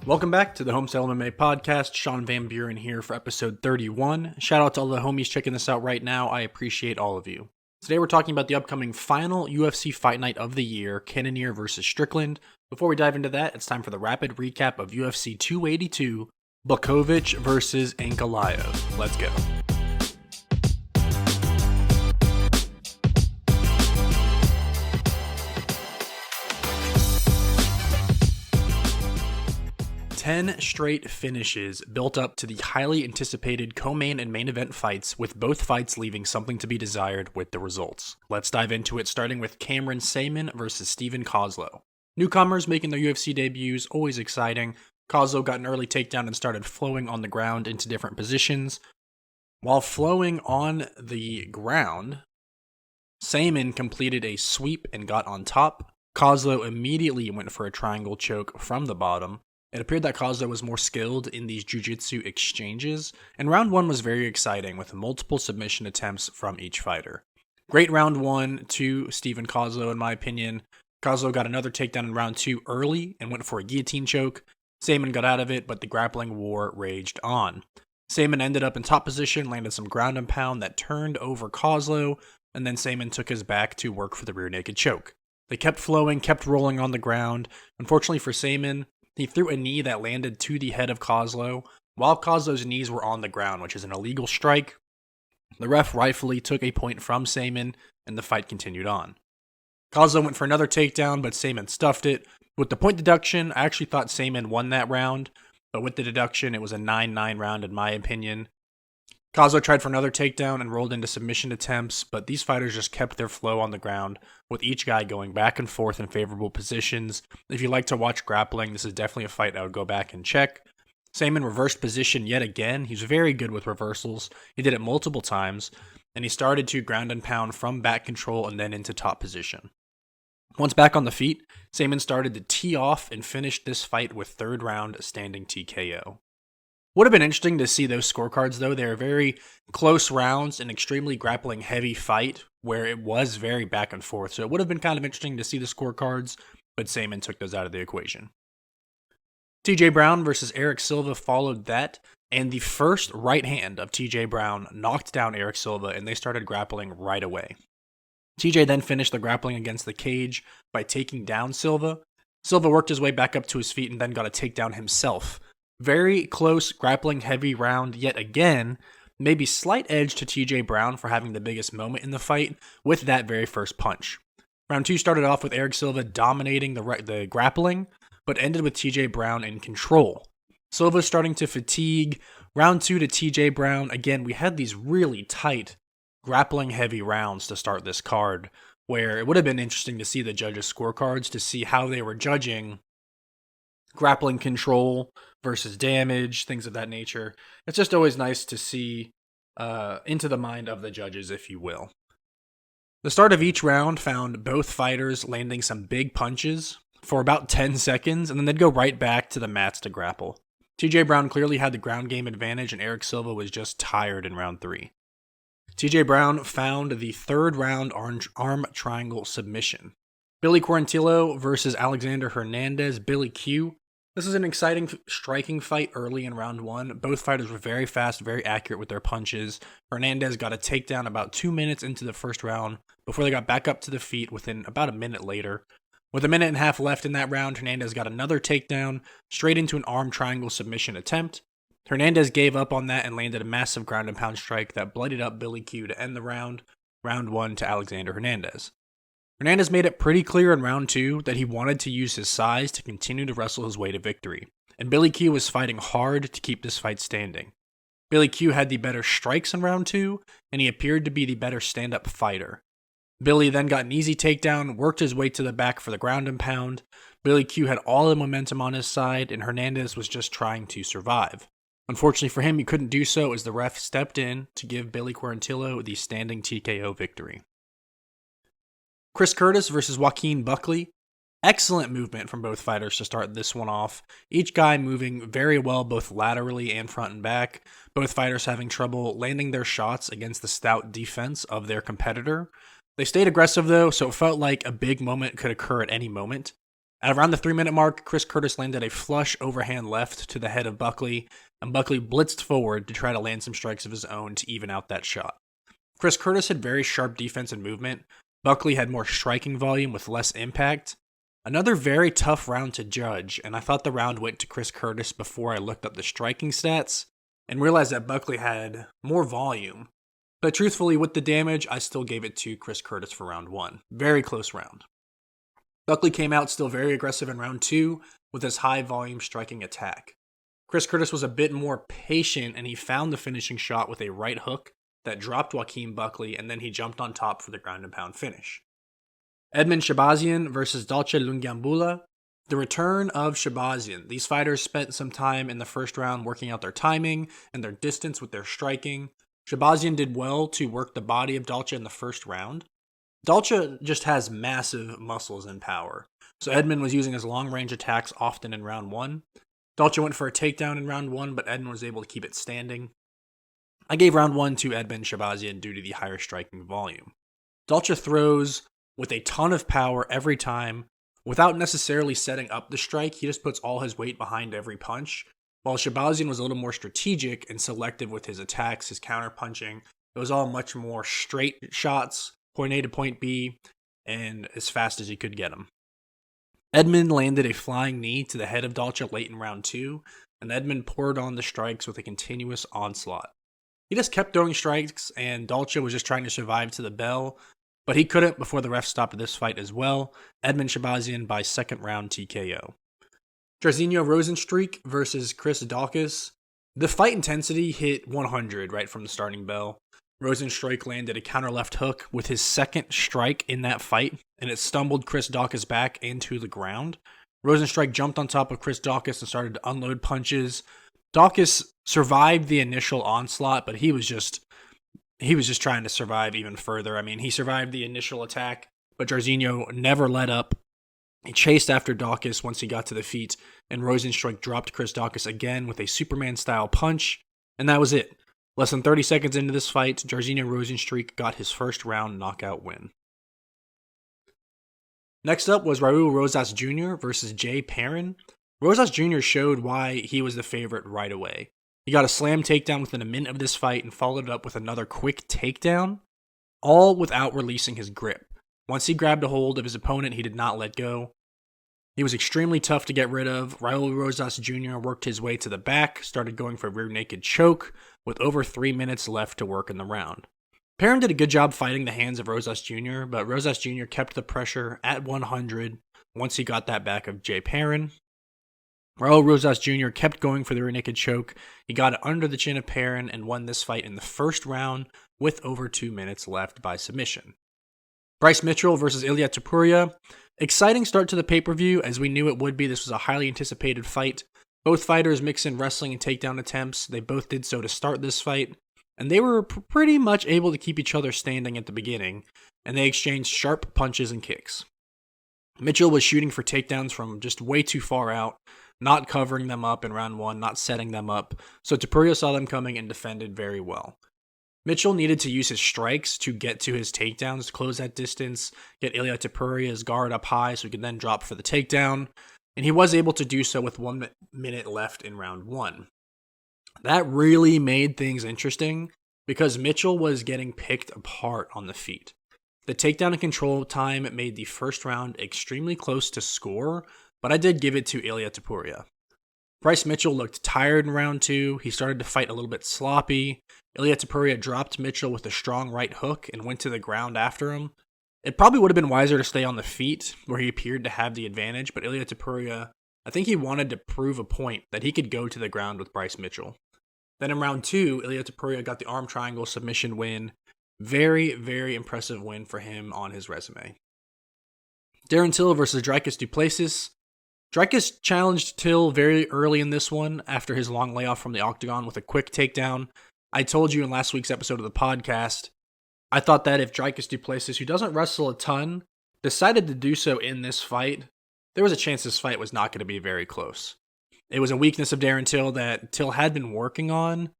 Welcome back to the Homestyle MMA Podcast. Sean Van Buren here for episode 31. Shout out to all the homies checking this out right now. I appreciate all of you. Today we're talking about the upcoming final UFC fight night of the year, Cannonier versus Strickland. Before we dive into that, it's time for the rapid recap of UFC 282, Blachowicz versus Ankalaev. Let's go. Ten straight finishes built up to the highly anticipated co-main and main event fights, with both fights leaving something to be desired with the results. Let's dive into it, starting with Cameron Saaiman versus Steven Kozlow. Newcomers making their UFC debuts, always exciting. Kozlow got an early takedown and started flowing on the ground into different positions. While flowing on the ground, Saaiman completed a sweep and got on top. Kozlow immediately went for a triangle choke from the bottom. It appeared that Kozlow was more skilled in these jiu-jitsu exchanges, and round one was very exciting with multiple submission attempts from each fighter. Great round one to Steven Kozlow in my opinion. Kozlow got another takedown in round two early and went for a guillotine choke. Saaiman got out of it, but the grappling war raged on. Saaiman ended up in top position, landed some ground and pound that turned over Kozlow, and then Saaiman took his back to work for the rear naked choke. They kept flowing, kept rolling on the ground. Unfortunately for Saaiman, he threw a knee that landed to the head of Kozlow while Kozlow's knees were on the ground, which is an illegal strike. The ref rightfully took a point from Saaiman, and the fight continued on. Kozlow went for another takedown, but Saaiman stuffed it. With the point deduction, I actually thought Saaiman won that round, but with the deduction, it was a 9-9 round in my opinion. Kozlow tried for another takedown and rolled into submission attempts, but these fighters just kept their flow on the ground, with each guy going back and forth in favorable positions. If you like to watch grappling, this is definitely a fight I would go back and check. Saaiman reversed position yet again. He's very good with reversals. He did it multiple times, and he started to ground and pound from back control and then into top position. Once back on the feet, Saaiman started to tee off and finished this fight with third round standing TKO. Would have been interesting to see those scorecards though. They were very close rounds, an extremely grappling heavy fight where it was very back and forth. So it would have been kind of interesting to see the scorecards, but Saaiman took those out of the equation. TJ Brown versus Eric Silva followed that, and the first right hand of TJ Brown knocked down Eric Silva, and they started grappling right away. TJ then finished the grappling against the cage by taking down Silva. Silva worked his way back up to his feet and then got a takedown himself. Very close grappling heavy round yet again, maybe slight edge to TJ Brown for having the biggest moment in the fight with that very first punch. Round two started off with Eric Silva dominating the grappling, but ended with TJ Brown in control. Silva starting to fatigue. Round two to TJ Brown. Again, we had these really tight grappling heavy rounds to start this card, where it would have been interesting to see the judges' scorecards to see how they were judging grappling control versus damage, things of that nature. It's just always nice to see into the mind of the judges, if you will. The start of each round found both fighters landing some big punches for about 10 seconds, and then they'd go right back to the mats to grapple. TJ Brown clearly had the ground game advantage, and Eric Silva was just tired in round three. TJ Brown found the third round arm triangle submission. Billy Quarantillo versus Alexander Hernandez, Billy Q. This is an exciting striking fight early in round one. Both fighters were very fast, very accurate with their punches. Hernandez got a takedown about 2 minutes into the first round before they got back up to the feet within about a minute later. With a minute and a half left in that round, Hernandez got another takedown straight into an arm triangle submission attempt. Hernandez gave up on that and landed a massive ground and pound strike that bloodied up Billy Q to end the round one to Alexander Hernandez. Hernandez made it pretty clear in round two that he wanted to use his size to continue to wrestle his way to victory, and Billy Q was fighting hard to keep this fight standing. Billy Q had the better strikes in round two, and he appeared to be the better stand-up fighter. Billy then got an easy takedown, worked his way to the back for the ground and pound. Billy Q had all the momentum on his side, and Hernandez was just trying to survive. Unfortunately for him, he couldn't do so as the ref stepped in to give Billy Quarantillo the standing TKO victory. Chris Curtis versus Joaquin Buckley. Excellent movement from both fighters to start this one off. Each guy moving very well both laterally and front and back. Both fighters having trouble landing their shots against the stout defense of their competitor. They stayed aggressive though, so it felt like a big moment could occur at any moment. At around the 3-minute mark, Chris Curtis landed a flush overhand left to the head of Buckley, and Buckley blitzed forward to try to land some strikes of his own to even out that shot. Chris Curtis had very sharp defense and movement. Buckley had more striking volume with less impact. Another very tough round to judge, and I thought the round went to Chris Curtis before I looked up the striking stats and realized that Buckley had more volume. But truthfully, with the damage, I still gave it to Chris Curtis for round 1. Very close round. Buckley came out still very aggressive in round 2 with his high volume striking attack. Chris Curtis was a bit more patient, and he found the finishing shot with a right hook that dropped Joaquin Buckley, and then he jumped on top for the ground and pound finish. Edmund Shabazian versus Dalcha Lungiambula. The return of Shabazian. These fighters spent some time in the first round working out their timing and their distance with their striking. Shabazian did well to work the body of Dalcha in the first round. Dalcha just has massive muscles and power, so Edmund was using his long-range attacks often in round 1. Dalcha went for a takedown in round 1, but Edmund was able to keep it standing. I gave round 1 to Edmund Shabazian due to the higher striking volume. Dalcha throws with a ton of power every time, without necessarily setting up the strike. He just puts all his weight behind every punch, while Shabazian was a little more strategic and selective with his attacks, his counter-punching. It was all much more straight shots, point A to point B, and as fast as he could get them. Edmund landed a flying knee to the head of Dalcha late in round 2, and Edmund poured on the strikes with a continuous onslaught. He just kept throwing strikes, and Dalcha was just trying to survive to the bell, but he couldn't before the ref stopped this fight as well. Edmund Shabazian by second round TKO. Jairzinho Rosenstreich versus Chris Daukaus. The fight intensity hit 100 right from the starting bell. Rosenstreich landed a counter left hook with his second strike in that fight, and it stumbled Chris Daukaus back into the ground. Rosenstreich jumped on top of Chris Daukaus and started to unload punches. Daukaus survived the initial onslaught, but he was just trying to survive even further. I mean, he survived the initial attack, but Jairzinho never let up. He chased after Daukaus once he got to the feet, and Rosenstreich dropped Chris Daukaus again with a Superman-style punch, and that was it. Less than 30 seconds into this fight, Jairzinho Rosenstreich got his first round knockout win. Next up was Raul Rosas Jr. versus Jay Perrin. Rosas Jr. showed why he was the favorite right away. He got a slam takedown within a minute of this fight and followed it up with another quick takedown, all without releasing his grip. Once he grabbed a hold of his opponent, he did not let go. He was extremely tough to get rid of. Raul Rosas Jr. worked his way to the back, started going for a rear naked choke, with over 3 minutes left to work in the round. Perrin did a good job fighting the hands of Rosas Jr., but Rosas Jr. kept the pressure at 100 once he got that back of Jay Perrin. Raul Rosas Jr. kept going for the rear naked choke. He got it under the chin of Perrin and won this fight in the first round with over 2 minutes left by submission. Bryce Mitchell versus Ilia Topuria. Exciting start to the pay-per-view, as we knew it would be. This was a highly anticipated fight. Both fighters mix in wrestling and takedown attempts. They both did so to start this fight, and they were pretty much able to keep each other standing at the beginning, and they exchanged sharp punches and kicks. Mitchell was shooting for takedowns from just way too far out, not covering them up in round 1, not setting them up, so Topuria saw them coming and defended very well. Mitchell needed to use his strikes to get to his takedowns to close that distance, get Ilia Topuria's guard up high so he could then drop for the takedown, and he was able to do so with 1 minute left in round 1. That really made things interesting because Mitchell was getting picked apart on the feet. The takedown and control time made the first round extremely close to score, but I did give it to Ilia Topuria. Bryce Mitchell looked tired in round 2. He started to fight a little bit sloppy. Ilia Topuria dropped Mitchell with a strong right hook and went to the ground after him. It probably would have been wiser to stay on the feet, where he appeared to have the advantage, but Ilia Topuria, I think he wanted to prove a point that he could go to the ground with Bryce Mitchell. Then in round 2, Ilia Topuria got the arm triangle submission win. Very, very impressive win for him on his resume. Darren Till versus Dricus du Plessis. Dricus challenged Till very early in this one after his long layoff from the octagon with a quick takedown. I told you in last week's episode of the podcast, I thought that if Dricus du Plessis, who doesn't wrestle a ton, decided to do so in this fight, there was a chance this fight was not going to be very close. It was a weakness of Darren Till that Till had been working on.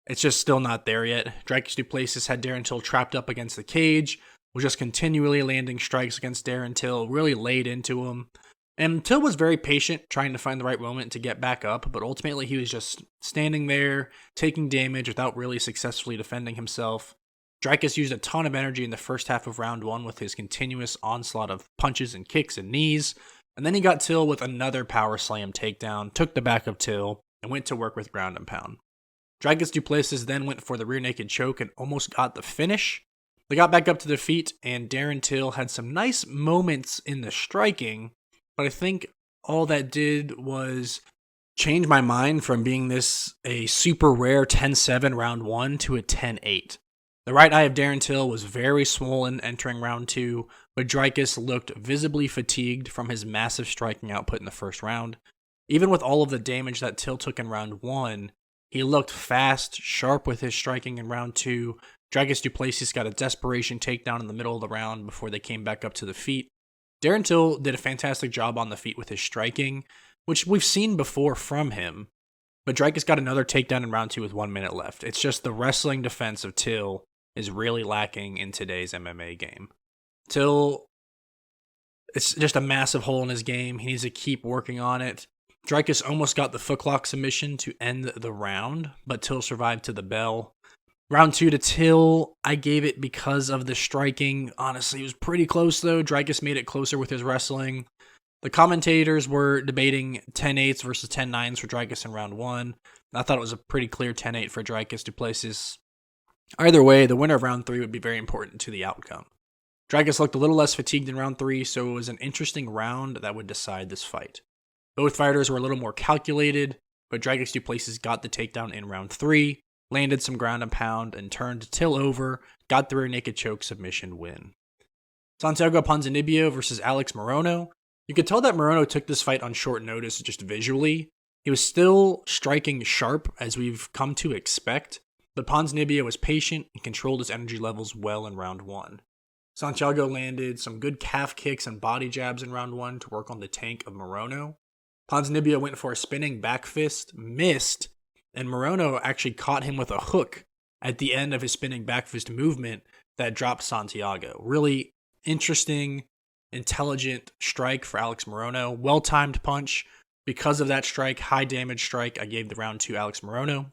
It's just still not there yet. Dricus du Plessis had Darren Till trapped up against the cage, was just continually landing strikes against Darren Till, really laid into him. And Till was very patient, trying to find the right moment to get back up, but ultimately he was just standing there, taking damage without really successfully defending himself. Dreykus used a ton of energy in the first half of round 1 with his continuous onslaught of punches and kicks and knees, and then he got Till with another power slam takedown, took the back of Till, and went to work with ground and pound. Dreykus du Plessis then went for the rear naked choke and almost got the finish. They got back up to their feet, and Darren Till had some nice moments in the striking, but I think all that did was change my mind from being this a super rare 10-7 round 1 to a 10-8. The right eye of Darren Till was very swollen entering round 2, but Dreykus looked visibly fatigued from his massive striking output in the first round. Even with all of the damage that Till took in round 1, he looked fast, sharp with his striking in round 2. Dreykus du Plessis got a desperation takedown in the middle of the round before they came back up to the feet. Darren Till did a fantastic job on the feet with his striking, which we've seen before from him, but Dreykus got another takedown in round 2 with 1 minute left. It's just the wrestling defense of Till is really lacking in today's MMA game. Till, it's just a massive hole in his game. He needs to keep working on it. Dreykus almost got the footlock submission to end the round, but Till survived to the bell. Round 2 to Till, I gave it because of the striking. Honestly, it was pretty close though. Dreykus made it closer with his wrestling. The commentators were debating 10-8s versus 10-9s for Dreykus in round 1. I thought it was a pretty clear 10-8 for Dreykus du Plessis. Either way, the winner of round 3 would be very important to the outcome. Dreykus looked a little less fatigued in round 3, so it was an interesting round that would decide this fight. Both fighters were a little more calculated, but Dreykus du Plessis got the takedown in round 3, landed some ground and pound, and turned Till over, got the rear naked choke submission win. Santiago Ponzinibbio versus Alex Morono. You could tell that Morono took this fight on short notice just visually. He was still striking sharp, as we've come to expect, but Ponzinibbio was patient and controlled his energy levels well in round 1. Santiago landed some good calf kicks and body jabs in round 1 to work on the tank of Morono. Ponzinibbio went for a spinning back fist, missed, and Morono actually caught him with a hook at the end of his spinning back fist movement that dropped Santiago. Really interesting, intelligent strike for Alex Morono. Well-timed punch. Because of that strike, high damage strike, I gave the round 2 Alex Morono.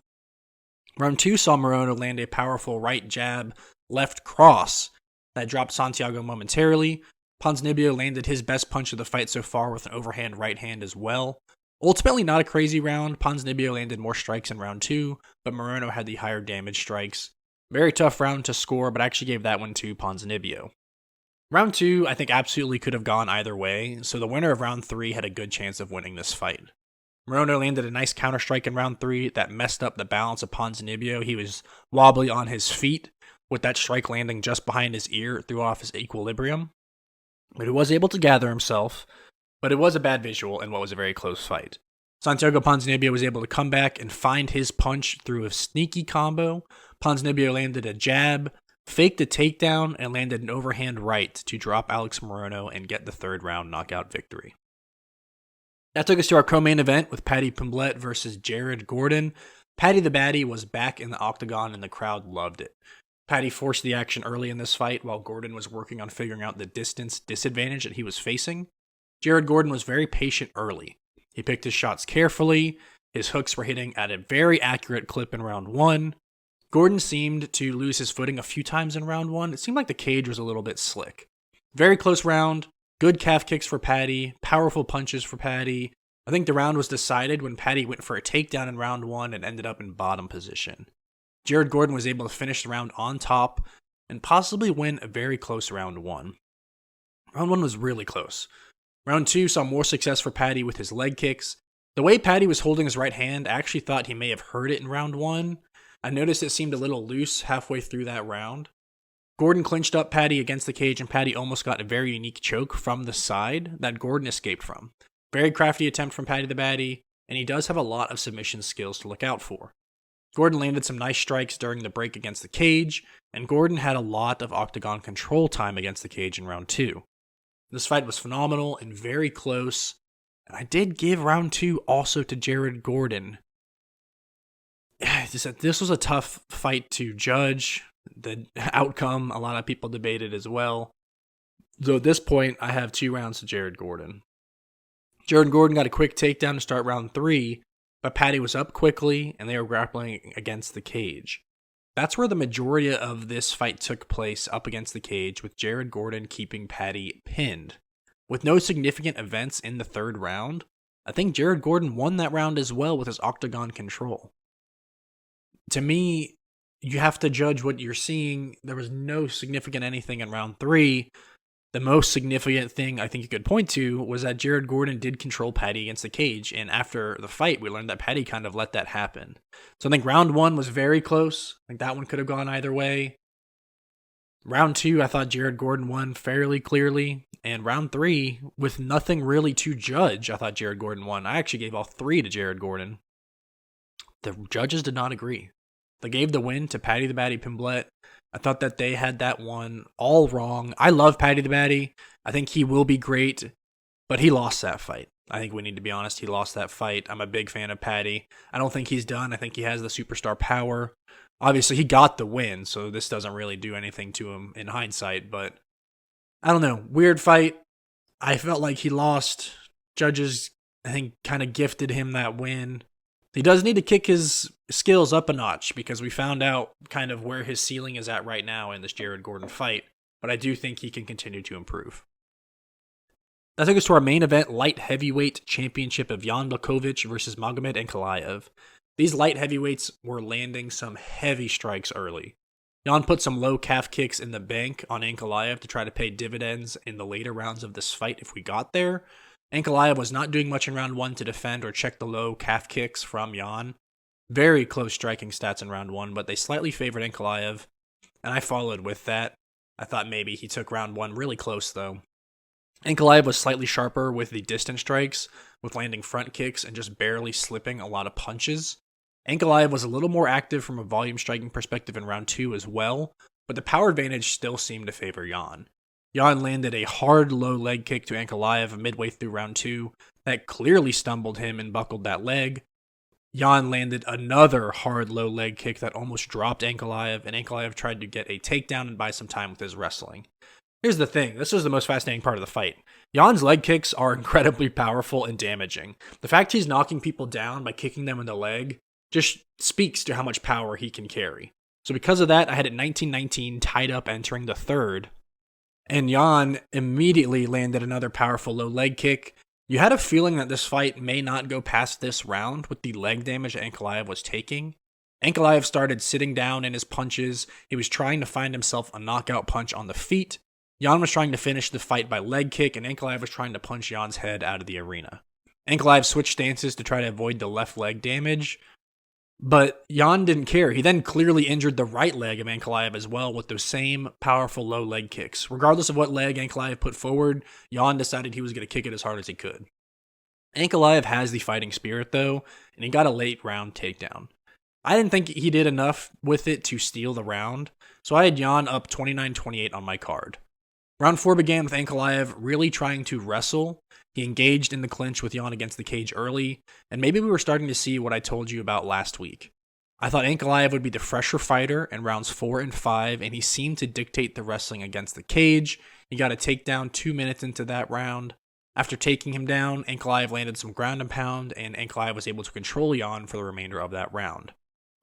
Round 2 saw Morono land a powerful right jab, left cross that dropped Santiago momentarily. Ponzinibbio landed his best punch of the fight so far with an overhand right hand as well. Ultimately not a crazy round. Ponzinibbio landed more strikes in round 2, but Morono had the higher damage strikes. Very tough round to score, but I actually gave that one to Ponzinibbio. Round 2, I think absolutely could have gone either way, so the winner of round 3 had a good chance of winning this fight. Morono landed a nice counter strike in round 3 that messed up the balance of Ponzinibbio. He was wobbly on his feet, with that strike landing just behind his ear, threw off his equilibrium. But he was able to gather himself, but it was a bad visual in what was a very close fight. Santiago Ponzinibbio was able to come back and find his punch through a sneaky combo. Ponzinibbio landed a jab, faked a takedown, and landed an overhand right to drop Alex Morono and get the third round knockout victory. That took us to our co-main event with Paddy Pimblett versus Jared Gordon. Paddy the Baddy was back in the octagon and the crowd loved it. Paddy forced the action early in this fight while Gordon was working on figuring out the distance disadvantage that he was facing. Jared Gordon was very patient early. He picked his shots carefully. His hooks were hitting at a very accurate clip in round 1. Gordon seemed to lose his footing a few times in round 1. It seemed like the cage was a little bit slick. Very close round. Good calf kicks for Paddy. Powerful punches for Paddy. I think the round was decided when Paddy went for a takedown in round 1 and ended up in bottom position. Jared Gordon was able to finish the round on top and possibly win a very close round 1. Round 1 was really close. Round 2 saw more success for Paddy with his leg kicks. The way Paddy was holding his right hand, I actually thought he may have hurt it in round 1. I noticed it seemed a little loose halfway through that round. Gordon clinched up Paddy against the cage, and Paddy almost got a very unique choke from the side that Gordon escaped from. Very crafty attempt from Paddy the Baddy, and he does have a lot of submission skills to look out for. Gordon landed some nice strikes during the break against the cage, and Gordon had a lot of octagon control time against the cage in round 2. This fight was phenomenal and very close, and I did give round 2 also to Jared Gordon. This was a tough fight to judge. The outcome, a lot of people debated as well. Though at this point, I have 2 rounds to Jared Gordon. Jared Gordon got a quick takedown to start round 3, but Paddy was up quickly and they were grappling against the cage. That's where the majority of this fight took place, up against the cage, with Jared Gordon keeping Paddy pinned. With no significant events in the third round, I think Jared Gordon won that round as well with his octagon control. To me, you have to judge what you're seeing. There was no significant anything in round 3. The most significant thing I think you could point to was that Jared Gordon did control Paddy against the cage, and after the fight, we learned that Paddy kind of let that happen. So I think round 1 was very close. I think that one could have gone either way. Round 2, I thought Jared Gordon won fairly clearly, and round 3, with nothing really to judge, I thought Jared Gordon won. I actually gave all 3 to Jared Gordon. The judges did not agree. They gave the win to Paddy the Baddy Pimblett. I thought that they had that one all wrong. I love Paddy the Baddy. I think he will be great, but he lost that fight. I think we need to be honest. He lost that fight. I'm a big fan of Paddy. I don't think he's done. I think he has the superstar power. Obviously, he got the win, so this doesn't really do anything to him in hindsight, but I don't know. Weird fight. I felt like he lost. Judges, I think, kind of gifted him that win. He does need to kick his skills up a notch because we found out kind of where his ceiling is at right now in this Jared Gordon fight, but I do think he can continue to improve. That took us to our main event, light heavyweight championship of Jan Blachowicz versus Magomed Ankalaev. These light heavyweights were landing some heavy strikes early. Jan put some low calf kicks in the bank on Ankalaev to try to pay dividends in the later rounds of this fight if we got there. Ankalaev was not doing much in round 1 to defend or check the low calf kicks from Jan. Very close striking stats in round 1, but they slightly favored Ankalaev, and I followed with that. I thought maybe he took round 1 really close, though. Ankalaev was slightly sharper with the distance strikes, with landing front kicks and just barely slipping a lot of punches. Ankalaev was a little more active from a volume striking perspective in round 2 as well, but the power advantage still seemed to favor Jan. Jan landed a hard low leg kick to Ankalaev midway through round 2 that clearly stumbled him and buckled that leg. Jan landed another hard low leg kick that almost dropped Ankalaev, and Ankalaev tried to get a takedown and buy some time with his wrestling. Here's the thing, this was the most fascinating part of the fight. Jan's leg kicks are incredibly powerful and damaging. The fact he's knocking people down by kicking them in the leg just speaks to how much power he can carry. So because of that, I had it 19-19 tied up entering the third. And Jan immediately landed another powerful low leg kick. You had a feeling that this fight may not go past this round with the leg damage that Ankalaev was taking. Ankalaev started sitting down in his punches. He was trying to find himself a knockout punch on the feet. Jan was trying to finish the fight by leg kick, and Ankalaev was trying to punch Jan's head out of the arena. Ankalaev switched stances to try to avoid the left leg damage, but Jan didn't care. He then clearly injured the right leg of Ankalaev as well with those same powerful low leg kicks. Regardless of what leg Ankalaev put forward, Jan decided he was going to kick it as hard as he could. Ankalaev has the fighting spirit though, and he got a late round takedown. I didn't think he did enough with it to steal the round, so I had Jan up 29-28 on my card. Round 4 began with Ankalaev really trying to wrestle. He engaged in the clinch with Jan against the cage early, and maybe we were starting to see what I told you about last week. I thought Ankalaev would be the fresher fighter in rounds 4 and 5, and he seemed to dictate the wrestling against the cage. He got a takedown 2 minutes into that round. After taking him down, Ankalaev landed some ground and pound, and Ankalaev was able to control Jan for the remainder of that round.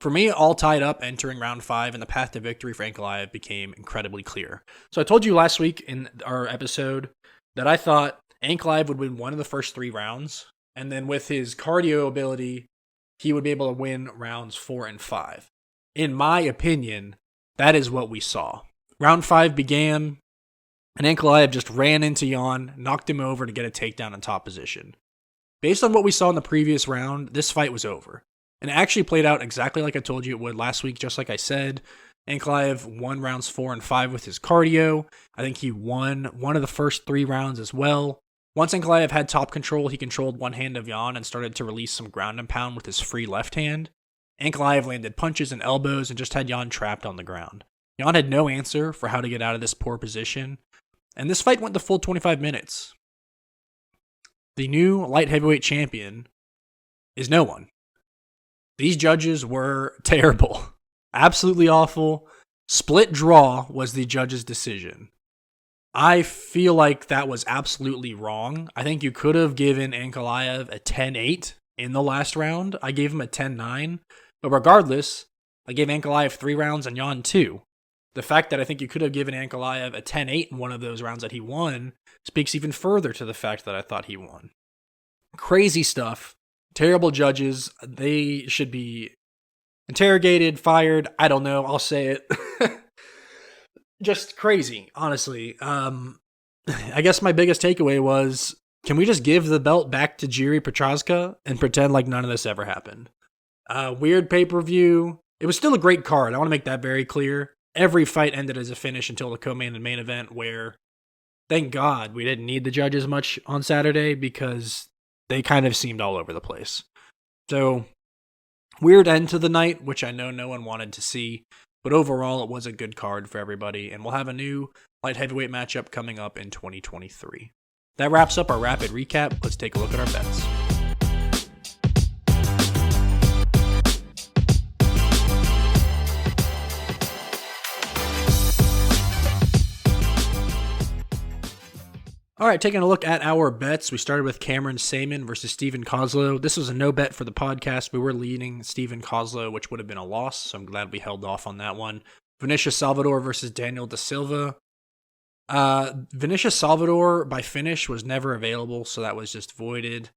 For me, all tied up entering round 5, and the path to victory for Ankalaev became incredibly clear. So I told you last week in our episode that I thought Ankalaev would win one of the first 3 rounds, and then with his cardio ability, he would be able to win rounds 4 and 5. In my opinion, that is what we saw. Round 5 began, and Ankalaev just ran into Jan, knocked him over to get a takedown in top position. Based on what we saw in the previous round, this fight was over. And it actually played out exactly like I told you it would last week, just like I said. Ankalaev won rounds 4 and 5 with his cardio. I think he won one of the first 3 rounds as well. Once Ankalaev had top control, he controlled one hand of Jan and started to release some ground and pound with his free left hand. Ankalaev landed punches and elbows and just had Jan trapped on the ground. Jan had no answer for how to get out of this poor position. And this fight went the full 25 minutes. The new light heavyweight champion is no one. These judges were terrible. Absolutely awful. Split draw was the judge's decision. I feel like that was absolutely wrong. I think you could have given Ankalaev a 10-8 in the last round. I gave him a 10-9. But regardless, I gave Ankalaev 3 rounds and Jan 2. The fact that I think you could have given Ankalaev a 10-8 in one of those rounds that he won speaks even further to the fact that I thought he won. Crazy stuff. Terrible judges. They should be interrogated, fired. I don't know. I'll say it. Just crazy, honestly. I guess my biggest takeaway was, can we just give the belt back to Jiri Prochazka and pretend like none of this ever happened? Weird pay-per-view. It was still a great card. I want to make that very clear. Every fight ended as a finish until the co-main and main event, where, thank God, we didn't need the judges much on Saturday because they kind of seemed all over the place. So, weird end to the night, which I know no one wanted to see. But overall, it was a good card for everybody, and we'll have a new light heavyweight matchup coming up in 2023. That wraps up our rapid recap. Let's take a look at our bets. All right, taking a look at our bets. We started with Cameron Saman versus Steven Kozlow. This was a no bet for the podcast. We were leading Steven Kozlow, which would have been a loss, so I'm glad we held off on that one. Vinicius Salvador versus Daniel Da Silva. Vinicius Salvador by finish was never available, so that was just voided.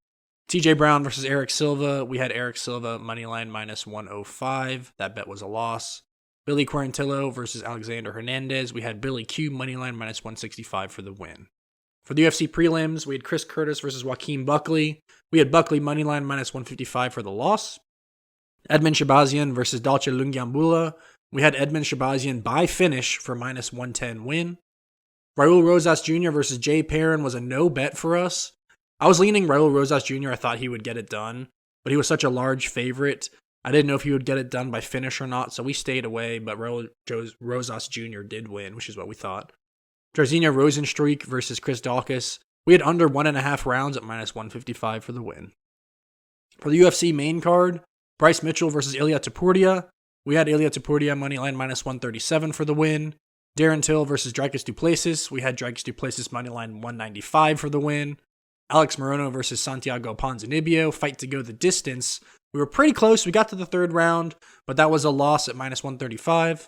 TJ Brown versus Eric Silva. We had Eric Silva moneyline minus 105. That bet was a loss. Billy Quarantillo versus Alexander Hernandez. We had Billy Q moneyline minus 165 for the win. For the UFC prelims, we had Chris Curtis versus Joaquin Buckley. We had Buckley moneyline minus 155 for the loss. Edmund Shabazian versus Dalche Lungiambula. We had Edmund Shabazian by finish for minus 110 win. Raul Rosas Jr. versus Jay Perrin was a no bet for us. I was leaning Raul Rosas Jr. I thought he would get it done, but he was such a large favorite. I didn't know if he would get it done by finish or not, so we stayed away, but Raul Rosas Jr. did win, which is what we thought. Jairzinho Rozenstruik versus Chris Daukaus. We had under 1.5 rounds at minus 155 for the win. For the UFC main card, Bryce Mitchell versus Ilia Topuria. We had Ilia Topuria moneyline minus 137 for the win. Darren Till versus Dricus du Plessis. We had Dricus du Plessis moneyline 195 for the win. Alex Morono versus Santiago Ponzinibbio. Fight to go the distance. We were pretty close. We got to the third round, but that was a loss at minus 135.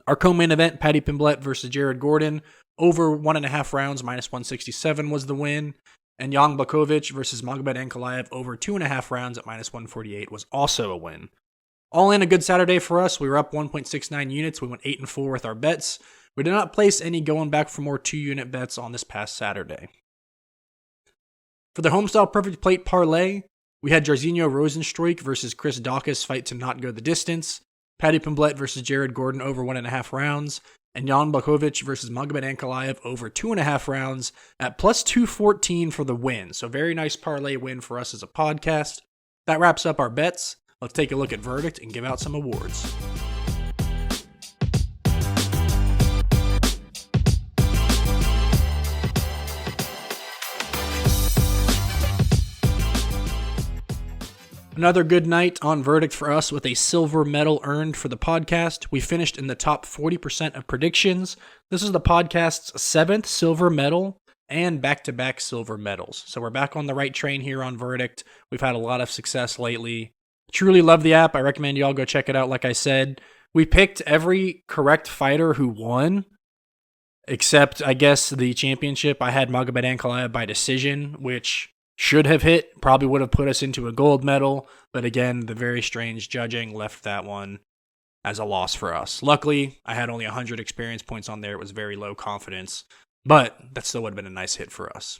Our co-main event, Paddy Pimblett versus Jared Gordon, over 1.5 rounds, minus 167 was the win. And Jan Blachowicz versus Magomed Ankalaev, over 2.5 rounds at minus 148 was also a win. All in a good Saturday for us. We were up 1.69 units. We went 8-4 with our bets. We did not place any going back for more 2-unit bets on this past Saturday. For the Homestyle Perfect Plate Parlay, we had Jairzinho Rozenstruik versus Chris Daukaus fight to not go the distance. Paddy Pimblett versus Jared Gordon over 1.5 rounds, and Jan Blachowicz versus Magomed Ankalaev over 2.5 rounds at plus 214 for the win. So very nice parlay win for us as a podcast. That wraps up our bets. Let's take a look at verdict and give out some awards. Another good night on verdict for us with a silver medal earned for the podcast. We finished in the top 40% of predictions. This is the podcast's 7th silver medal and back-to-back silver medals. So we're back on the right train here on verdict. We've had a lot of success lately. Truly love the app. I recommend you all go check it out. Like I said, we picked every correct fighter who won, except I guess the championship. I had Magomed Ankalaev by decision, which should have hit, probably would have put us into a gold medal, but again, the very strange judging left that one as a loss for us. Luckily, I had only 100 experience points on there. It was very low confidence, but that still would have been a nice hit for us.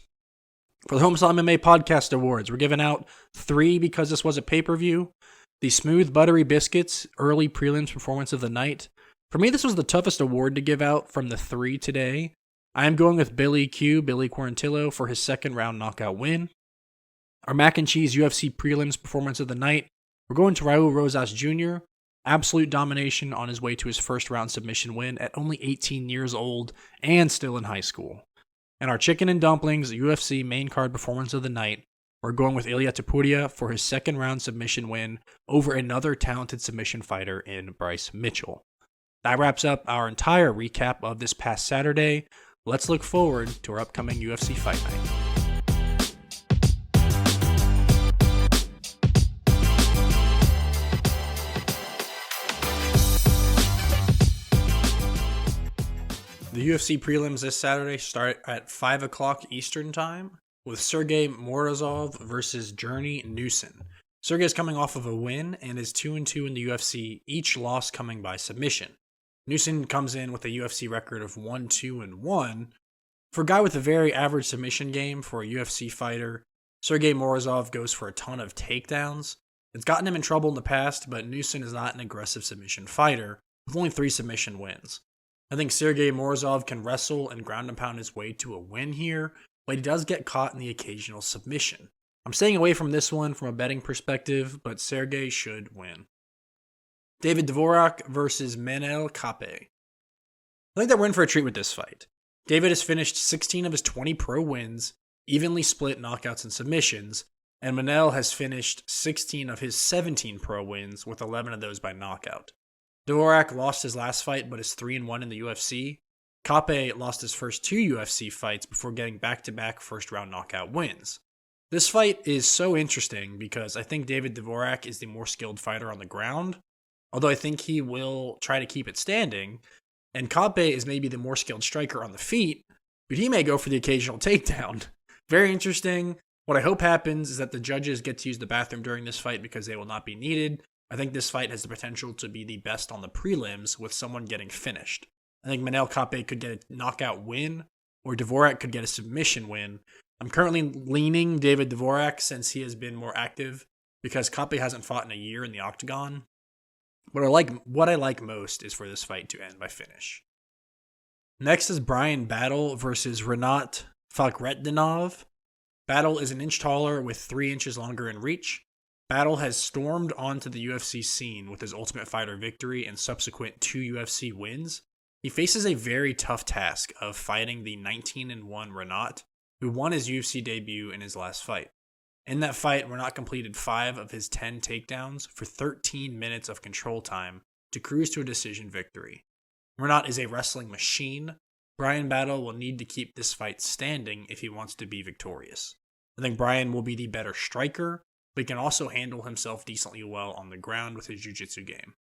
For the Homestyle MMA Podcast Awards, we're giving out 3 because this was a pay-per-view. The Smooth Buttery Biscuits Early Prelims Performance of the Night. For me, this was the toughest award to give out from the 3 today. I am going with Billy Q, Billy Quarantillo, for his second round knockout win. Our Mac and Cheese UFC Prelims Performance of the Night, we're going to Raul Rosas Jr. Absolute domination on his way to his first round submission win at only 18 years old and still in high school. And our Chicken and Dumplings UFC Main Card Performance of the Night, we're going with Ilia Topuria for his second round submission win over another talented submission fighter in Bryce Mitchell. That wraps up our entire recap of this past Saturday. Let's look forward to our upcoming UFC fight night. The UFC prelims this Saturday start at 5 o'clock Eastern Time with Sergey Morozov versus Journey Newson. Sergey is coming off of a win and is 2-2 in the UFC, each loss coming by submission. Newson comes in with a UFC record of 1-2-1. For a guy with a very average submission game for a UFC fighter, Sergey Morozov goes for a ton of takedowns. It's gotten him in trouble in the past, but Newson is not an aggressive submission fighter, with only 3 submission wins. I think Sergey Morozov can wrestle and ground and pound his way to a win here, but he does get caught in the occasional submission. I'm staying away from this one from a betting perspective, but Sergey should win. David Dvorak versus Manel Kape. I think that we're in for a treat with this fight. David has finished 16 of his 20 pro wins, evenly split knockouts and submissions, and Manel has finished 16 of his 17 pro wins, with 11 of those by knockout. Dvorak lost his last fight but is 3-1 in the UFC. Kape lost his first 2 UFC fights before getting back-to-back first-round knockout wins. This fight is so interesting because I think David Dvorak is the more skilled fighter on the ground, although I think he will try to keep it standing, and Kape is maybe the more skilled striker on the feet, but he may go for the occasional takedown. Very interesting. What I hope happens is that the judges get to use the bathroom during this fight because they will not be needed. I think this fight has the potential to be the best on the prelims with someone getting finished. I think Manel Kape could get a knockout win, or Dvorak could get a submission win. I'm currently leaning David Dvorak since he has been more active because Kape hasn't fought in a year in the octagon. What I like most is for this fight to end by finish. Next is Brian Battle versus Renat Fakhretdinov. Battle is an inch taller with 3 inches longer in reach. Battle has stormed onto the UFC scene with his Ultimate Fighter victory and subsequent 2 UFC wins. He faces a very tough task of fighting the 19-1 Renat, who won his UFC debut in his last fight. In that fight, Renat completed 5 of his 10 takedowns for 13 minutes of control time to cruise to a decision victory. Renat is a wrestling machine. Brian Battle will need to keep this fight standing if he wants to be victorious. I think Brian will be the better striker, but he can also handle himself decently well on the ground with his jiu-jitsu game.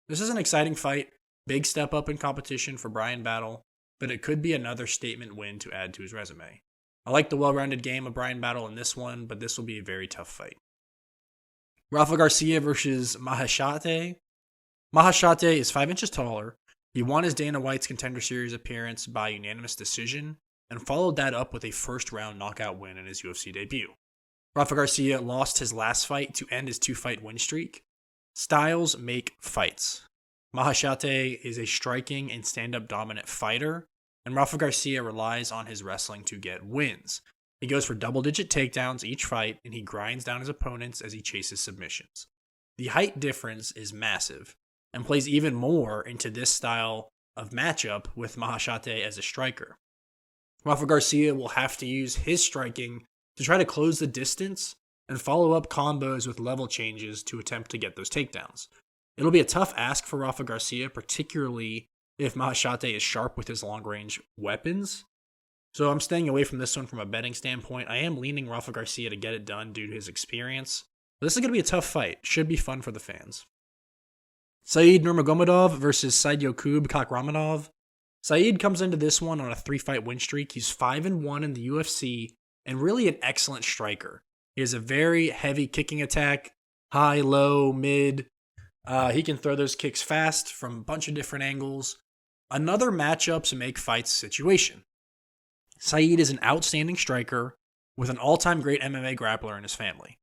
This is an exciting fight, big step up in competition for Brian Battle, but it could be another statement win to add to his resume. I like the well-rounded game of Brian Battle in this one, but this will be a very tough fight. Rafa Garcia versus Maheshate. Maheshate is 5 inches taller. He won his Dana White's Contender Series appearance by unanimous decision and followed that up with a first-round knockout win in his UFC debut. Rafa Garcia lost his last fight to end his 2-fight win streak. Styles make fights. Maheshate is a striking and stand-up dominant fighter, and Rafa Garcia relies on his wrestling to get wins. He goes for double-digit takedowns each fight, and he grinds down his opponents as he chases submissions. The height difference is massive, and plays even more into this style of matchup with Maheshate as a striker. Rafa Garcia will have to use his striking to try to close the distance and follow up combos with level changes to attempt to get those takedowns. It'll be a tough ask for Rafa Garcia, particularly if Maheshate is sharp with his long-range weapons. So I'm staying away from this one from a betting standpoint. I am leaning Rafa Garcia to get it done due to his experience. But this is going to be a tough fight. Should be fun for the fans. Said Nurmagomedov versus Saidyokub Kakhramonov. Said comes into this one on a 3-fight win streak. He's 5-1 in the UFC and really an excellent striker. He has a very heavy kicking attack, high, low, mid. He can throw those kicks fast from a bunch of different angles. Another matchups make fights situation. Said is an outstanding striker with an all-time great MMA grappler in his family.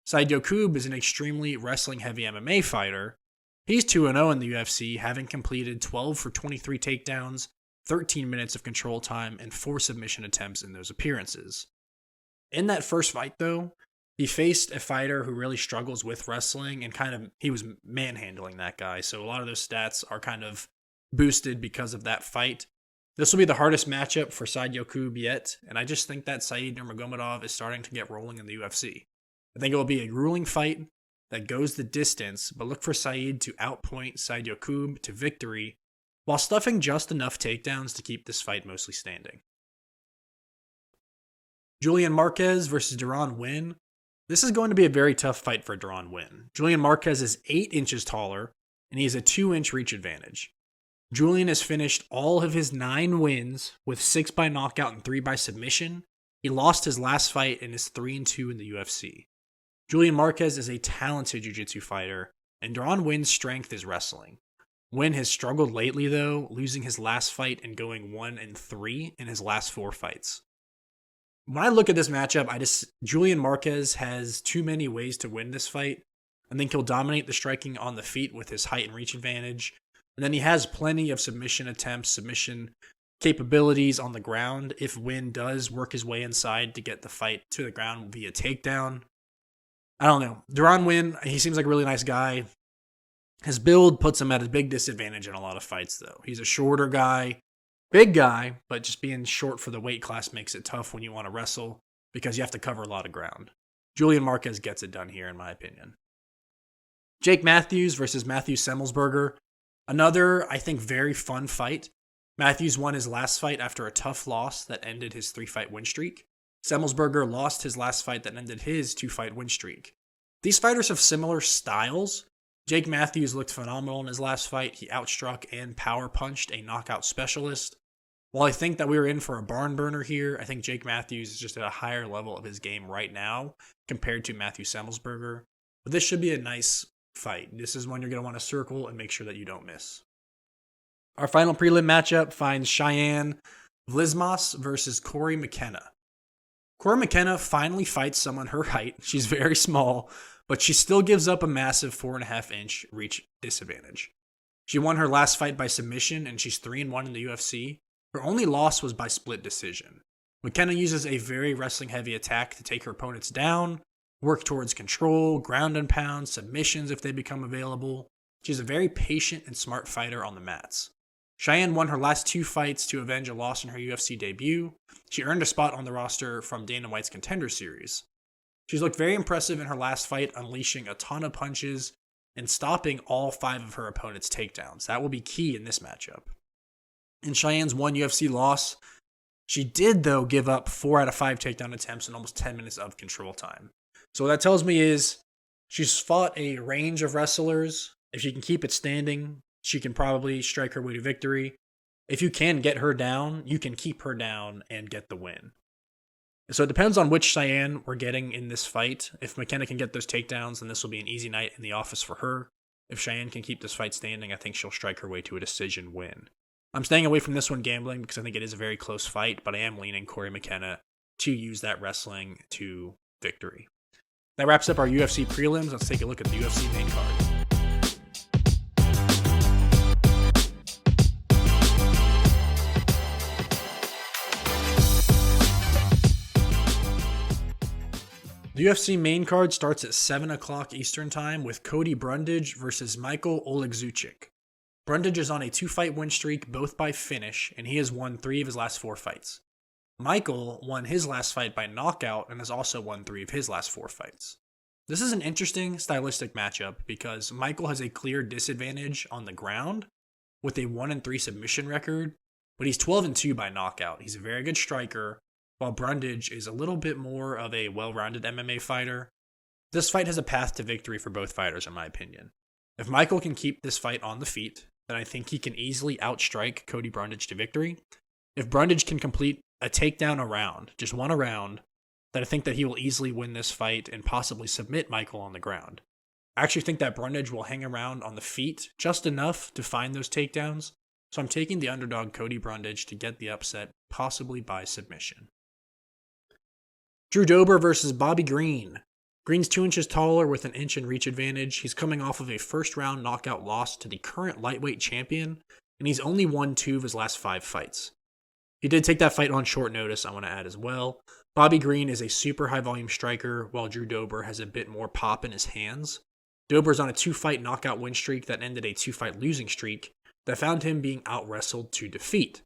Saidyokub is an extremely wrestling-heavy MMA fighter. He's 2-0 in the UFC, having completed 12 for 23 takedowns, 13 minutes of control time, and 4 submission attempts in those appearances. In that first fight, though, he faced a fighter who really struggles with wrestling, and he was manhandling that guy, so a lot of those stats are kind of boosted because of that fight. This will be the hardest matchup for Saidyokub yet, and I just think that Said Nurmagomedov is starting to get rolling in the UFC. I think it will be a grueling fight that goes the distance, but look for Said to outpoint Saidyokub to victory while stuffing just enough takedowns to keep this fight mostly standing. Julian Marquez versus Deron Winn. This is going to be a very tough fight for Deron Winn. Julian Marquez is 8 inches taller, and he has a 2-inch reach advantage. Julian has finished all of his 9 wins with 6 by knockout and 3 by submission. He lost his last fight and is 3-2 in the UFC. Julian Marquez is a talented jiu-jitsu fighter, and Deron Winn's strength is wrestling. Winn has struggled lately, though, losing his last fight and going 1-3 in his last 4 fights. When I look at this matchup, Julian Marquez has too many ways to win this fight. I think he'll dominate the striking on the feet with his height and reach advantage. And then he has plenty of submission attempts, submission capabilities on the ground if Winn does work his way inside to get the fight to the ground via takedown. I don't know. Deron Winn, he seems like a really nice guy. His build puts him at a big disadvantage in a lot of fights, though. He's a shorter guy, big guy, but just being short for the weight class makes it tough when you want to wrestle because you have to cover a lot of ground. Julian Marquez gets it done here, in my opinion. Jake Matthews versus Matthew Semelsberger. Another, I think, very fun fight. Matthews won his last fight after a tough loss that ended his 3-fight win streak. Semelsberger lost his last fight that ended his 2-fight win streak. These fighters have similar styles. Jake Matthews looked phenomenal in his last fight. He outstruck and power punched a knockout specialist. While I think that we were in for a barn burner here, I think Jake Matthews is just at a higher level of his game right now compared to Matthew Semelsberger. But this should be a nice fight. This is one you're going to want to circle and make sure that you don't miss. Our final prelim matchup finds Cheyenne Vlismas versus Corey McKenna. Corey McKenna finally fights someone her height. She's very small, but she still gives up a massive 4.5-inch reach disadvantage. She won her last fight by submission, and she's 3-1 in the UFC. Her only loss was by split decision. McKenna uses a very wrestling-heavy attack to take her opponents down, work towards control, ground and pound, submissions if they become available. She's a very patient and smart fighter on the mats. Cheyenne won her last 2 fights to avenge a loss in her UFC debut. She earned a spot on the roster from Dana White's Contender Series. She's looked very impressive in her last fight, unleashing a ton of punches and stopping all 5 of her opponent's takedowns. That will be key in this matchup. In Cheyenne's one UFC loss, she did, though, give up 4 out of 5 takedown attempts and almost 10 minutes of control time. So what that tells me is she's fought a range of wrestlers. If she can keep it standing, she can probably strike her way to victory. If you can get her down, you can keep her down and get the win. So it depends on which Cheyenne we're getting in this fight. If McKenna can get those takedowns, then this will be an easy night in the office for her. If Cheyenne can keep this fight standing, I think she'll strike her way to a decision win. I'm staying away from this one gambling because I think it is a very close fight, but I am leaning Corey McKenna to use that wrestling to victory. That wraps up our UFC prelims. Let's take a look at the UFC main card. The UFC main card starts at 7 o'clock Eastern Time with Cody Brundage versus Michael Olegzuchik. Brundage is on a 2-fight win streak, both by finish, and he has won 3 of his last 4 fights. Michael won his last fight by knockout and has also won 3 of his last 4 fights. This is an interesting stylistic matchup because Michael has a clear disadvantage on the ground with a 1-3 submission record, but he's 12-2 by knockout. He's a very good striker, while Brundage is a little bit more of a well-rounded MMA fighter. This fight has a path to victory for both fighters, in my opinion. If Michael can keep this fight on the feet, then I think he can easily outstrike Cody Brundage to victory. If Brundage can complete a takedown a round, just one a round, then I think that he will easily win this fight and possibly submit Michael on the ground. I actually think that Brundage will hang around on the feet just enough to find those takedowns, so I'm taking the underdog Cody Brundage to get the upset, possibly by submission. Drew Dober versus Bobby Green. Green's 2 inches taller with an inch in reach advantage. He's coming off of a first-round knockout loss to the current lightweight champion, and he's only won 2 of his last 5 fights. He did take that fight on short notice, I want to add as well. Bobby Green is a super high-volume striker, while Drew Dober has a bit more pop in his hands. Dober's on a 2-fight knockout win streak that ended a 2-fight losing streak that found him being out-wrestled to defeat.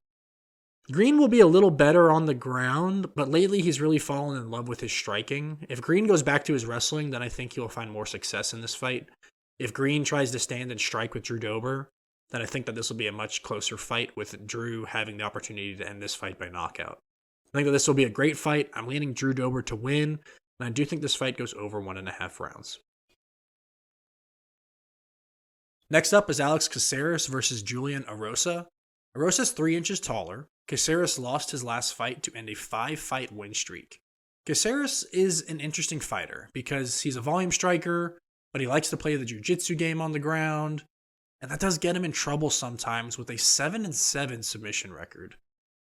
Green will be a little better on the ground, but lately he's really fallen in love with his striking. If Green goes back to his wrestling, then I think he'll find more success in this fight. If Green tries to stand and strike with Drew Dober, then I think that this will be a much closer fight with Drew having the opportunity to end this fight by knockout. I think that this will be a great fight. I'm leaning Drew Dober to win, and I do think this fight goes over 1.5 rounds. Next up is Alex Caceres versus Julian Erosa. Erosa's 3 inches taller. Caceres lost his last fight to end a 5-fight win streak. Caceres is an interesting fighter because he's a volume striker, but he likes to play the jiu-jitsu game on the ground, and that does get him in trouble sometimes with a 7-7 submission record.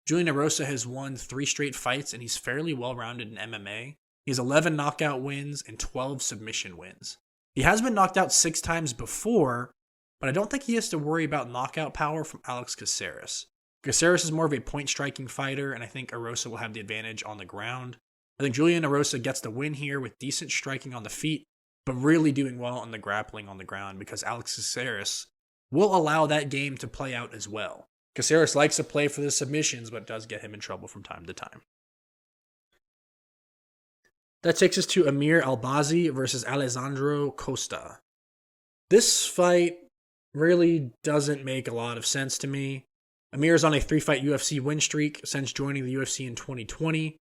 Julian Erosa has won 3 straight fights, and he's fairly well-rounded in MMA. He has 11 knockout wins and 12 submission wins. He has been knocked out 6 times before, but I don't think he has to worry about knockout power from Alex Caceres. Caceres is more of a point-striking fighter, and I think Erosa will have the advantage on the ground. I think Julian Erosa gets the win here with decent striking on the feet, but really doing well on the grappling on the ground because Alex Caceres will allow that game to play out as well. Caceres likes to play for the submissions, but does get him in trouble from time to time. That takes us to Amir Albazi versus Alessandro Costa. This fight really doesn't make a lot of sense to me. Amir is on a 3-fight UFC win streak since joining the UFC in 2020.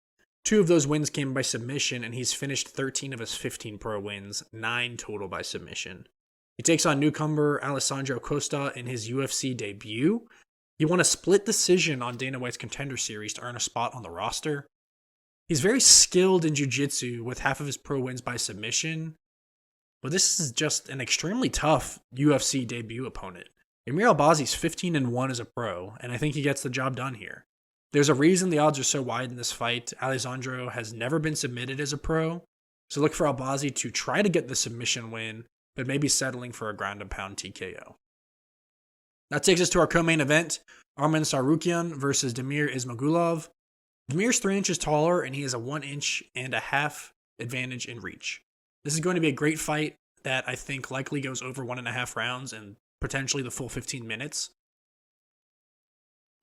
2 of those wins came by submission, and he's finished 13 of his 15 pro wins, 9 total by submission. He takes on newcomer Alessandro Costa in his UFC debut. He won a split decision on Dana White's Contender Series to earn a spot on the roster. He's very skilled in jiu-jitsu with half of his pro wins by submission, but this is just an extremely tough UFC debut opponent. Amir Albazi's 15-1 as a pro, and I think he gets the job done here. There's a reason the odds are so wide in this fight. Alessandro has never been submitted as a pro, so look for Albazi to try to get the submission win, but maybe settling for a ground and pound TKO. That takes us to our co-main event, Arman Tsarukyan versus Damir Ismagulov. Damir's 3 inches taller, and he has a 1.5 inch advantage in reach. This is going to be a great fight that I think likely goes over 1.5 rounds and potentially the full 15 minutes.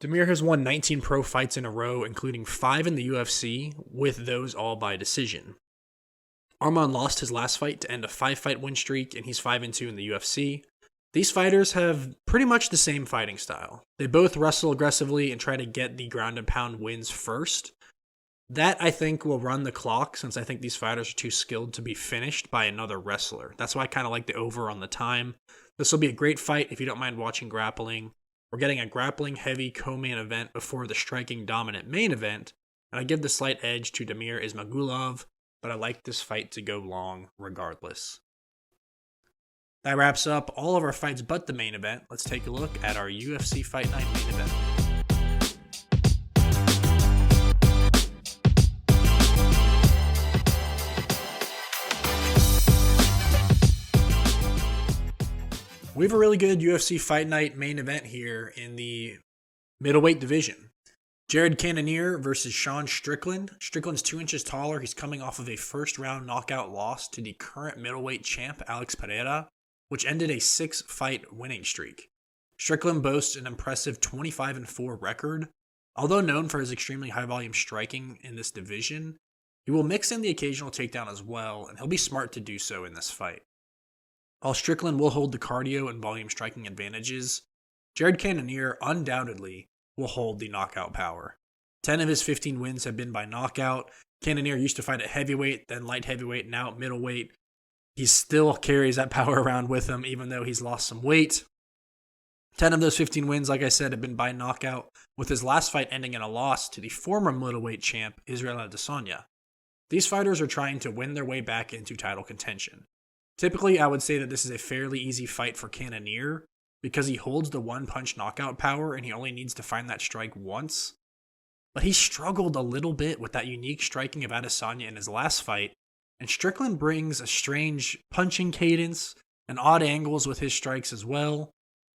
Damir has won 19 pro fights in a row, including 5 in the UFC, with those all by decision. Arman lost his last fight to end a 5-fight win streak, and he's 5-2 in the UFC. These fighters have pretty much the same fighting style. They both wrestle aggressively and try to get the ground and pound wins first. That, I think, will run the clock since I think these fighters are too skilled to be finished by another wrestler. That's why I kind of like the over on the time. This will be a great fight if you don't mind watching grappling. We're getting a grappling-heavy co-main event before the striking-dominant main event, and I give the slight edge to Damir Ismagulov, but I like this fight to go long regardless. That wraps up all of our fights but the main event. Let's take a look at our UFC Fight Night main event. We have a really good UFC Fight Night main event here in the middleweight division. Jared Cannonier versus Sean Strickland. Strickland's 2 inches taller. He's coming off of a first-round knockout loss to the current middleweight champ, Alex Pereira, which ended a 6-fight winning streak. Strickland boasts an impressive 25-4 record. Although known for his extremely high-volume striking in this division, he will mix in the occasional takedown as well, and he'll be smart to do so in this fight. While Strickland will hold the cardio and volume striking advantages, Jared Cannonier undoubtedly will hold the knockout power. 10 of his 15 wins have been by knockout. Cannonier used to fight at heavyweight, then light heavyweight, now at middleweight. He still carries that power around with him, even though he's lost some weight. 10 of those 15 wins, like I said, have been by knockout, with his last fight ending in a loss to the former middleweight champ, Israel Adesanya. These fighters are trying to win their way back into title contention. Typically, I would say that this is a fairly easy fight for Cannonier because he holds the one-punch knockout power and he only needs to find that strike once. But he struggled a little bit with that unique striking of Adesanya in his last fight, and Strickland brings a strange punching cadence and odd angles with his strikes as well.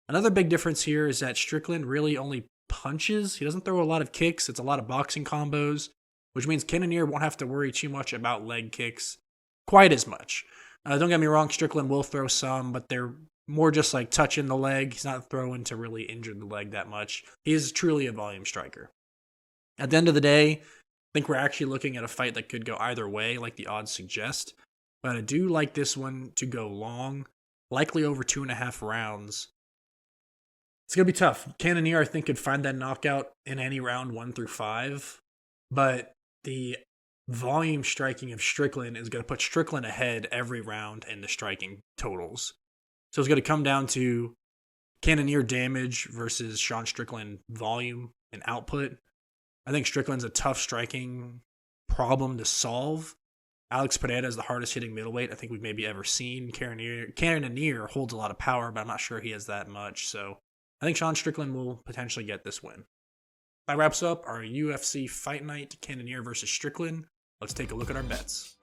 Another big difference here is that Strickland really only punches. He doesn't throw a lot of kicks. It's a lot of boxing combos, which means Cannonier won't have to worry too much about leg kicks quite as much. Don't get me wrong, Strickland will throw some, but they're more just like touching the leg. He's not throwing to really injure the leg that much. He is truly a volume striker. At the end of the day, I think we're actually looking at a fight that could go either way, like the odds suggest. But I do like this one to go long, likely over 2.5 rounds. It's going to be tough. Cannonier, I think, could find that knockout in any round 1 through 5. but the volume striking of Strickland is going to put Strickland ahead every round in the striking totals. So it's going to come down to Cannonier damage versus Sean Strickland volume and output. I think Strickland's a tough striking problem to solve. Alex Pereira is the hardest hitting middleweight I think we've maybe ever seen. Cannonier holds a lot of power, but I'm not sure he has that much. So I think Sean Strickland will potentially get this win. That wraps up our UFC Fight Night, Cannonier versus Strickland. Let's take a look at our bets.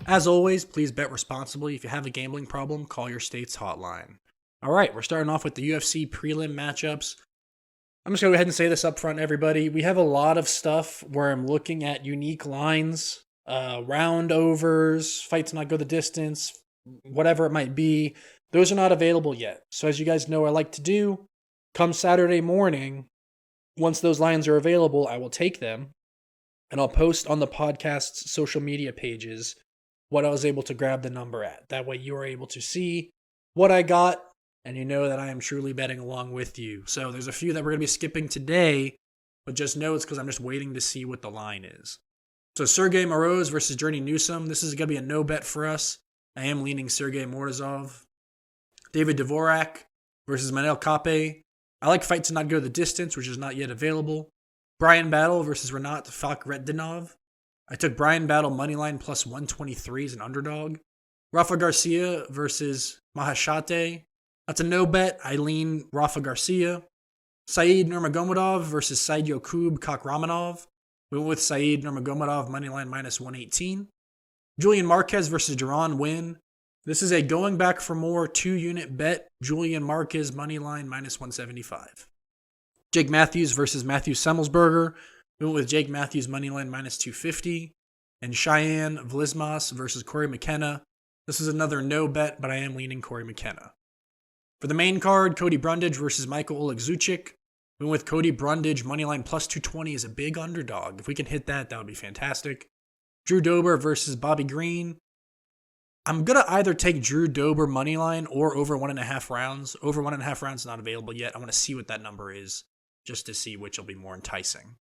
As always, please bet responsibly. If you have a gambling problem, call your state's hotline. All right, we're starting off with the UFC prelim matchups. I'm just going to go ahead and say this up front, everybody. We have a lot of stuff where I'm looking at unique lines, round overs, fights not go the distance, whatever it might be. Those are not available yet. So as you guys know I like to do, come Saturday morning, once those lines are available, I will take them and I'll post on the podcast's social media pages what I was able to grab the number at. That way you are able to see what I got, and you know that I am truly betting along with you. So there's a few that we're going to be skipping today, but just know it's because I'm just waiting to see what the line is. So Sergey Moroz versus Journey Newsome. This is going to be a no bet for us. I am leaning Sergey Morozov. David Dvorak versus Manel Kape. I like fight to not go the distance, which is not yet available. Brian Battle versus Renat Fakhretdinov. I took Brian Battle moneyline plus 123 as an underdog. Rafa Garcia versus Mahashate. That's a no bet. I lean Rafa Garcia. Saeed Nurmagomedov versus Said Yokub Kakramanov. We went with Saeed Nurmagomedov moneyline minus 118. Julian Marquez versus Duran Win. This is a going back for more 2-unit bet. Julian Marquez moneyline minus 175. Jake Matthews versus Matthew Semmelsberger. We went with Jake Matthews moneyline minus 250. And Cheyenne Vlismas versus Corey McKenna. This is another no bet, but I am leaning Corey McKenna. For the main card, Cody Brundage versus Michael Olegzuchik. We went with Cody Brundage moneyline plus 220 as a big underdog. If we can hit that, that would be fantastic. Drew Dober versus Bobby Green. I'm going to either take Drew Dober moneyline or over 1.5 rounds. Over 1.5 rounds is not available yet. I want to see what that number is just to see which will be more enticing.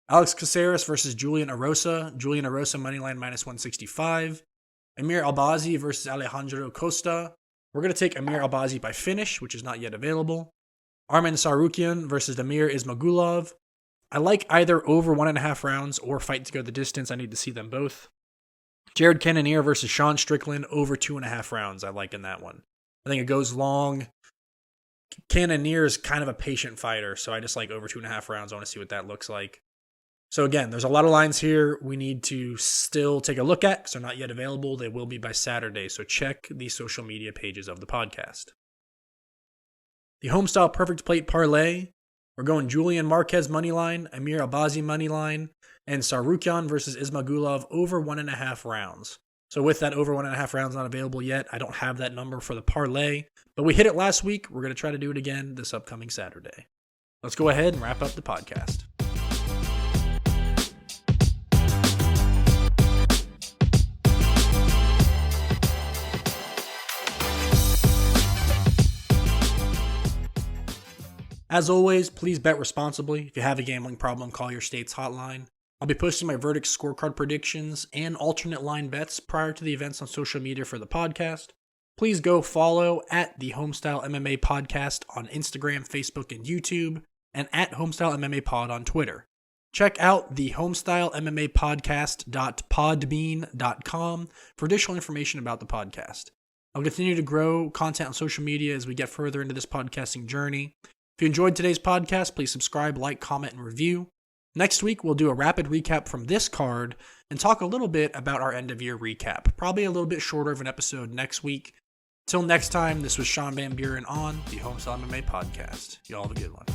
Alex Caceres versus Julian Erosa. Julian Erosa moneyline minus 165. Amir Albazi versus Alejandro Costa. We're going to take Amir Albazi by finish, which is not yet available. Arman Sarukian versus Damir Ismagulov. I like either over 1.5 rounds or fight to go the distance. I need to see them both. Jared Cannonier versus Sean Strickland over 2.5 rounds. I like in that one. I think it goes long. Cannonier is kind of a patient fighter, so I just like over 2.5 rounds. I want to see what that looks like. So again, there's a lot of lines here we need to still take a look at because they're not yet available. They will be by Saturday, so check the social media pages of the podcast. The Homestyle Perfect Plate Parlay. We're going Julian Marquez moneyline, Amir Albazi moneyline, and Sarukian versus Ismagulov over 1.5 rounds. So with that over 1.5 rounds not available yet, I don't have that number for the parlay, but we hit it last week. We're going to try to do it again this upcoming Saturday. Let's go ahead and wrap up the podcast. As always, please bet responsibly. If you have a gambling problem, call your state's hotline. I'll be posting my verdict scorecard predictions and alternate line bets prior to the events on social media for the podcast. Please go follow at the Homestyle MMA Podcast on Instagram, Facebook, and YouTube, and at Homestyle MMA Pod on Twitter. Check out the HomestyleMMAPodcast.podbean.com for additional information about the podcast. I'll continue to grow content on social media as we get further into this podcasting journey. If you enjoyed today's podcast, please subscribe, like, comment, and review. Next week, we'll do a rapid recap from this card and talk a little bit about our end-of-year recap. Probably a little bit shorter of an episode next week. Till next time, this was Sean Van Buren on the Homestyle MMA Podcast. Y'all have a good one.